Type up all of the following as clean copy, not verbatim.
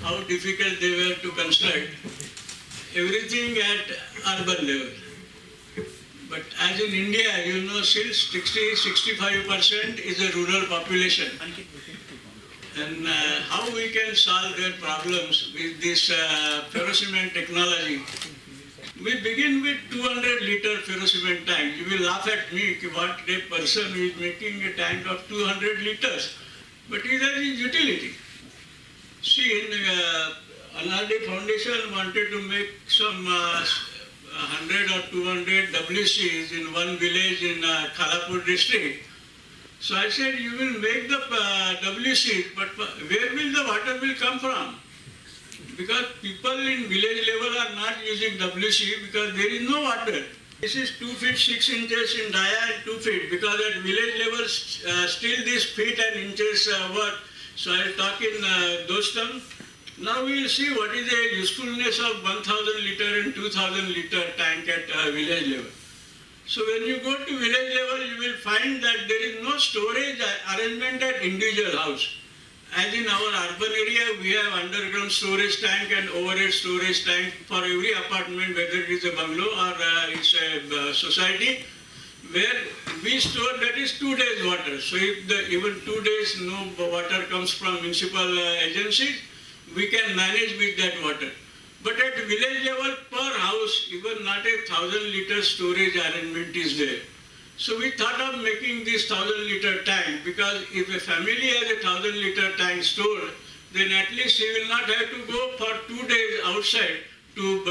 how difficult they were to construct, everything at urban level. But as in India, you know, still 60-65% is a rural population. And how we can solve their problems with this ferrocement technology? We begin with 200-liter ferrocement tank. You will laugh at me, what a person is making a tank of 200 liters. But it has its utility. See, in Anarde Foundation wanted to make some 100 or 200 WCs in one village in Khalapur district. So I said, you will make the WCs, but where will the water will come from? Because people in village level are not using WC because there is no water. This is 2 feet 6 inches in dia and 2 feet because at village level still this feet and inches work. So I will talk in those terms. Now we will see what is the usefulness of 1000 liter and 2000 liter tank at village level. So when you go to village level, you will find that there is no storage arrangement at individual house. As in our urban area, we have underground storage tank and overhead storage tank for every apartment, whether it is a bungalow or it's a society, where we store that is 2 days water. So if even 2 days no water comes from municipal agencies, we can manage with that water. But at village level, per house, even not a 1000 liter storage arrangement is there. So we thought of making this 1000 liter tank because if a family has a 1000 liter tank stored, then at least he will not have to go for 2 days outside to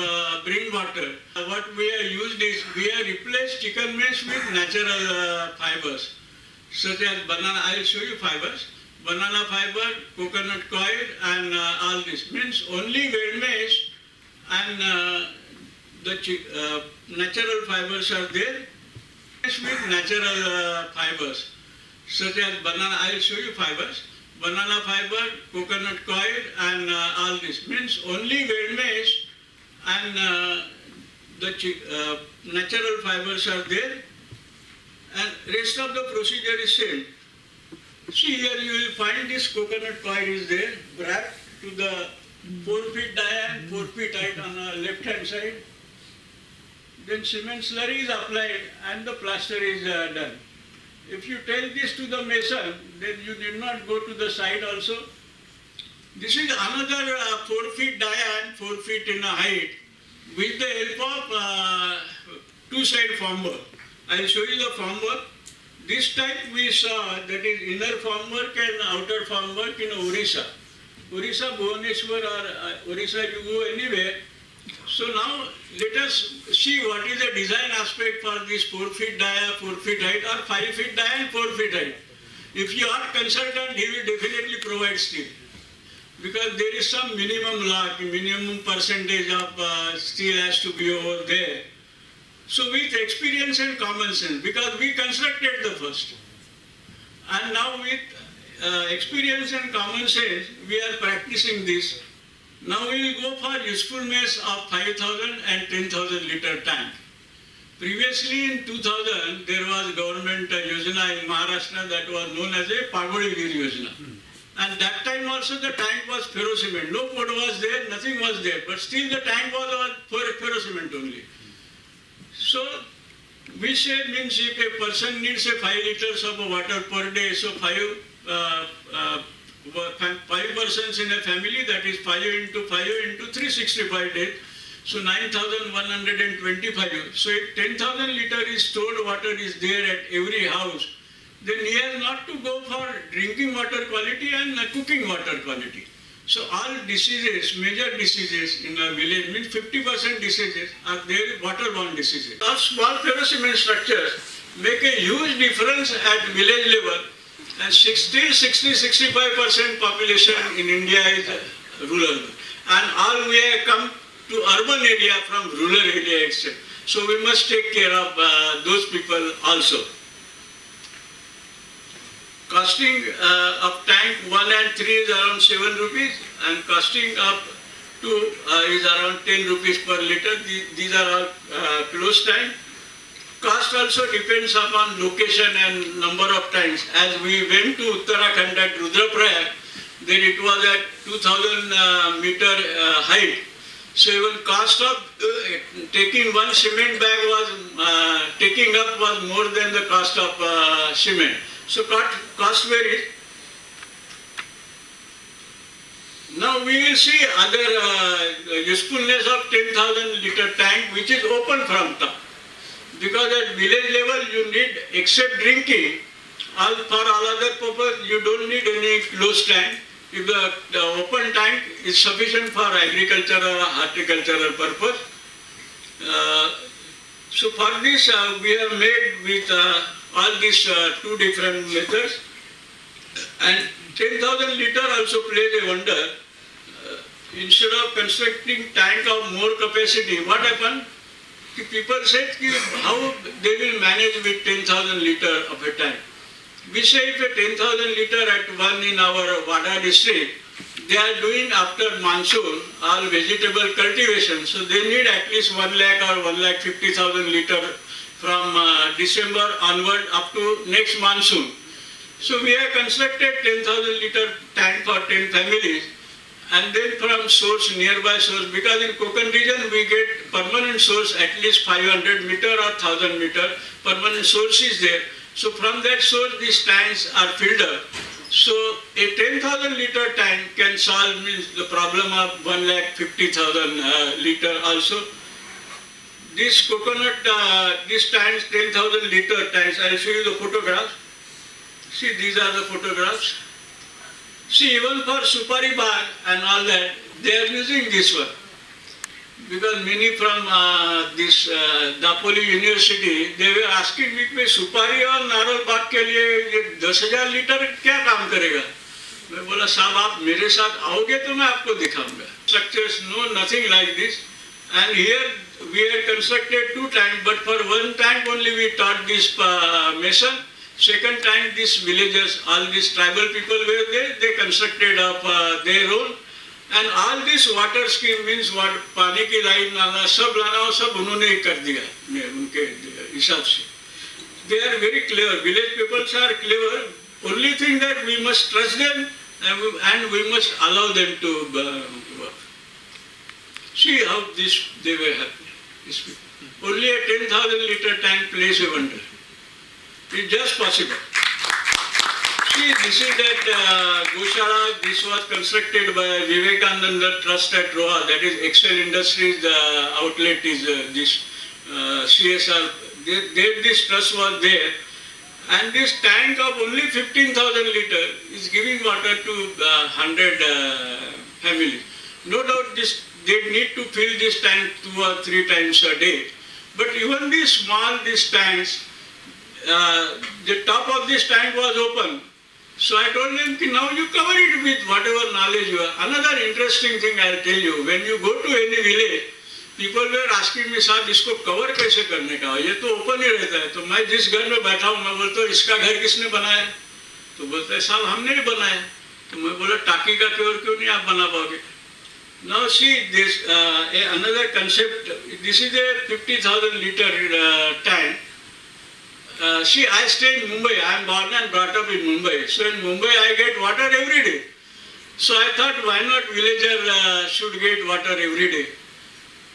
bring water. What we have used is, we have replaced chicken mesh with natural fibers, such as banana. I will show you fibers. Banana fiber, coconut coir, and all this. Means only wet mesh and the natural fibers are there. With natural fibers, such as banana. I will show you fibers. Banana fiber, coconut coir, and all this. Means only wet mesh and the natural fibers are there, and rest of the procedure is same. See here, you will find this coconut coir is there, wrapped to the 4 feet dia and 4 feet height on the left hand side. Then cement slurry is applied and the plaster is done. If you tell this to the mason, then you need not go to the side also. This is another 4 feet dia and 4 feet in height with the help of two-side formwork. I will show you the formwork. This type we saw, that is inner formwork and outer formwork in Orissa. Orissa, Bhubaneswar or Orissa, you go anywhere. So now let us see what is the design aspect for this 4 feet dia, 4 feet height, or 5 feet dia and 4 feet height. If you are consultant, he will definitely provide steel. Because there is some minimum lock, minimum percentage of steel has to be over there. So with experience and common sense, because we constructed the first. And now with experience and common sense, we are practicing this. Now we will go for usefulness of 5000 and 10,000 liter tank. Previously in 2000, there was government Yojana in Maharashtra that was known as a Pagodigir Yojana. And that time also the tank was ferrocement. No wood was there, nothing was there. But still the tank was for ferrocement only. So we say, means if a person needs a 5 liters of water per day, so 5 persons in a family, that is 5 into 365 days, so 9,125. So if 10,000 liter is stored water is there at every house, then he has not to go for drinking water quality and cooking water quality. So all diseases, major diseases in a village, means 50% diseases are there, waterborne diseases. Our small ferrocement structures make a huge difference at village level. And 60-65% population in India is rural. And all we have come to urban area from rural area except. So we must take care of those people also. Costing of tank 1 and 3 is around 7 rupees and costing up to is around 10 rupees per liter. These are all closed tank. Cost also depends upon location and number of tanks. As we went to Uttarakhand at Rudraprayag, then it was at 2000 meter height. So even cost of taking one cement bag was, taking up was more than the cost of cement. So cost varies. Now we will see other usefulness of 10,000 liter tank which is open from top. Because at village level you need, except drinking, for all other purpose you don't need any closed tank. If the open tank is sufficient for agricultural or horticultural purpose. So for this we have made with all these two different methods, and 10,000 liter also plays a wonder. Instead of constructing tank of more capacity, what happened? People said how they will manage with 10,000 liter of a tank. We say if a 10,000 liter at one in our Wada district, they are doing after monsoon all vegetable cultivation, so they need at least 1 lakh or 1,50,000 liter from December onward up to next monsoon. So we have constructed 10,000 liter tank for 10 families, and then from source, nearby source, because in Konkan region we get permanent source at least 500 meter or 1000 meter, permanent source is there. So from that source these tanks are filled up. So a 10,000 liter tank can solve the problem of 1,50,000 liter also. This coconut, this tanks, 10,000 liter tanks, I will show you the photographs. See, these are the photographs. See, even for Supari Bagh and all that, they are using this one. Because many from this Dapoli University, they were asking me, सुपारी और नारियल बाग के लिए ये 10,000 litre क्या काम करेगा? मैं बोला साहब आप मेरे साथ आओगे तो मैं आपको दिखाऊंगा. Structures, no, nothing like this. And here we had constructed 2 tanks, but for 1 tank only we taught this mason. Second tank, these villagers, all these tribal people were there, they constructed of their own. And all this water scheme means what पानी की line लाना सब लाना वो सब उन्होंने ही कर दिया उनके हिसाब से. They are very clever. Village people are clever. Only thing that we must trust them and we must allow them to work. See how this they were happy. Only a 10,000 liter tank plays a wonder. It's just possible. See, this is that Goshala. This was constructed by Vivekananda Trust at Roha. That is Excel Industries. The outlet is this CSR. This trust was there, and this tank of only 15,000 liter is giving water to 100 families. No doubt, they need to fill this tank 2 or 3 times a day. But even these tanks, the top of this tank was open. So I told them, now you cover it with whatever knowledge you have. Another interesting thing I'll tell you, when you go to any village, people were asking me, साहब इसको cover कैसे करने का? ये तो open ही रहता है. तो मैं जिस घर में बैठा हूँ, मैं बोलता हूँ इसका घर किसने बनाया? तो बोलते हैं साहब हमने ही बनाया. तो मैं बोला टाकी का कवर क्यों नहीं आप बना पाओगे? Now see this another concept. This is a 50,000 liter tank. See, I stay in Mumbai. I am born and brought up in Mumbai. So in Mumbai, I get water every day. So I thought, why not villager should get water every day?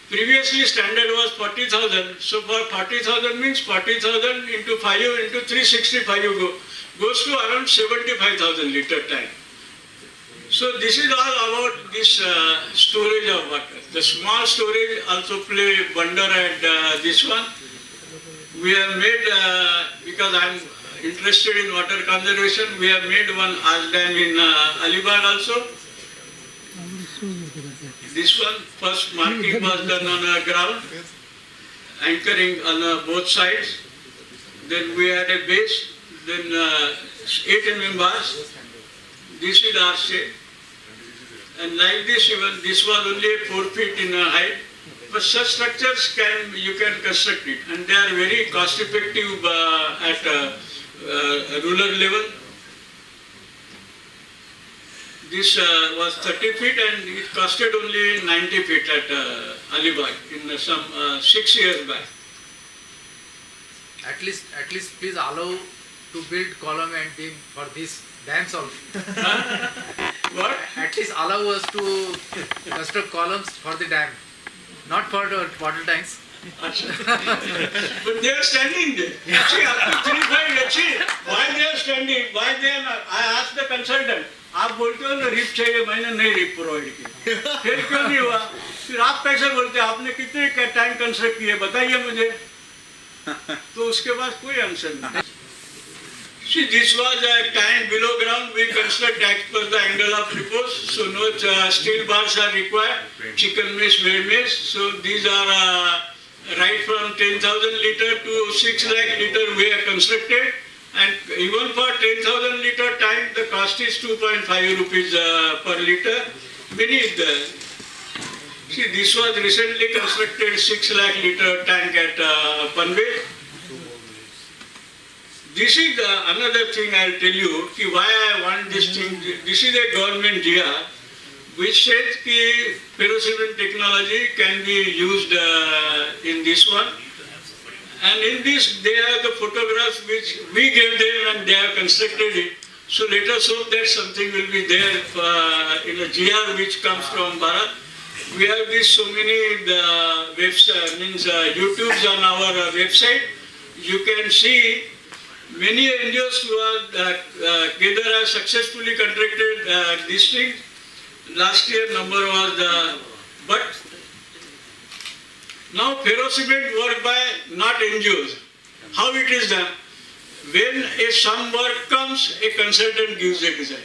Previously, standard was 40,000. So for 40,000 means 40,000 into 5 into 365 goes to around 75,000 liter tank. So this is all about this storage of water. The small storage also play wonder at this one. We have made, because I am interested in water conservation, we have made one ash dam in Alibag also. This one, first marking was done on a ground, anchoring on both sides. Then we had a base, then 8 mm bars. This is our shape. And like this, even this was only 4 feet in height. But such structures you can construct it, and they are very cost effective at rural level. This was 30 feet and it costed only 90 feet at Alibag in some 6 years back. At least please allow to build column and beam for these dams also. What? At least allow us to construct columns for the dam, not for the water tanks. But they are standing there. See, up to 3 5 see, why they are standing? Why they are not? I asked the consultant. आप बोलते हो ना rib चाहिए, मैंने नहीं rib provide किया, फिर क्यों नहीं हुआ? फिर आप कैसे बोलते हैं आपने कितने टैंक कंस्ट्रक्ट किए बताइए मुझे, तो उसके पास कोई आंसर नहीं. See, this was a tank below ground. We construct as per the angle of repose. So no steel bars are required. Chicken mesh, whale mesh. So these are right from 10,000 liter to 6 lakh liter we are constructed. And even for 10,000 liter tank, the cost is 2.5 rupees per liter. Beneath the, see, this was recently constructed 6 lakh liter tank at Panvel. This is another thing I will tell you ki why I want this thing. This is a government GR which says that ferrocement technology can be used in this one. And in this they have the photographs which we gave them and they have constructed it. So let us hope that something will be there in a GR which comes from Bharat. We have this so many YouTubes on our website. You can see many NGOs who are either have successfully contracted this thing. Last year number was but now ferrocement work by not NGOs. How it is done? When some work comes, a consultant gives a design.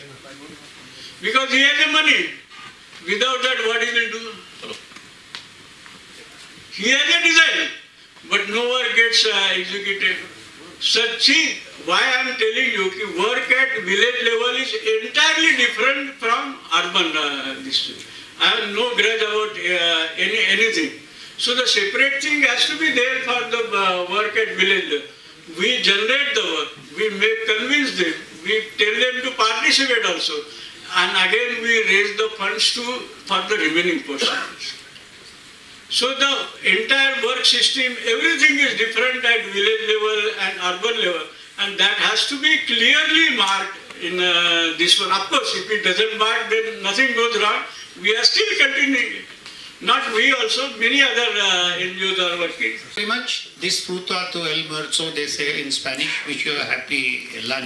Because he has the money. Without that, what he will do? He has a design, but no work gets executed. So see, why I am telling you, work at village level is entirely different from urban district. I have no grudge about anything. So the separate thing has to be there for the work at village level. We generate the work, we convince them, we tell them to participate also. And again we raise the funds for the remaining portions. So the entire work system, everything is different at village level and urban level, and that has to be clearly marked in this one. Of course, if it doesn't mark, then nothing goes wrong. We are still continuing. Not we also, many other NGOs are working. Very much. Disfruta tu el almuerzo, they say in Spanish. Wish you a happy lunch.